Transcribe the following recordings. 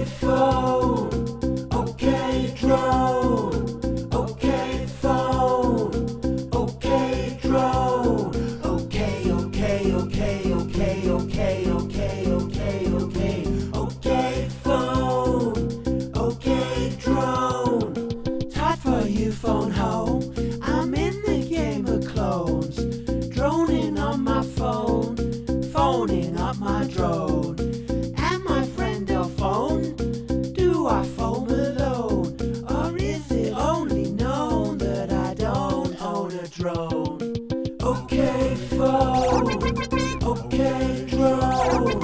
Okay, phone. Okay, drone. Okay, phone. Okay, drone. Okay, okay, okay, okay, okay, okay, okay, okay. Okay, phone. Okay, drone. Todd4U phone home. I'm in the game of clones. Droning on my phone. Phoning up my drone. Am I friend or phone? Do I phone alone? Or is it only known that I don't own a drone? Okay, phone. Okay, drone.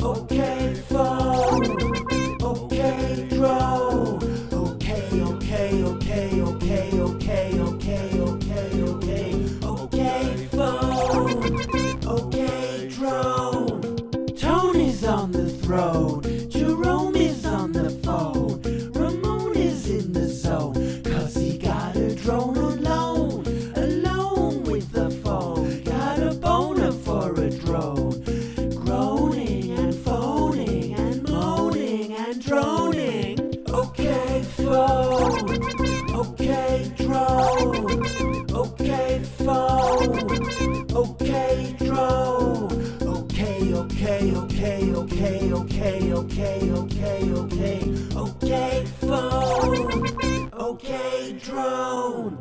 Okay, phone. Okay, drone. Okay, okay, okay, okay, okay, okay, okay, okay. Okay, phone. Okay, drone. Tony's on the throne. Jerome is on the phone. Ramon is in the zone. 'Cause he got a drone alone. Alone with the phone. Got a boner for a drone. Groaning and phoning and moaning and droning. Okay, phone. Okay, drone. Okay, phone. Okay, drone. Okay, okay, okay, okay, okay, okay, okay, okay. Okay, phone. Okay, drone.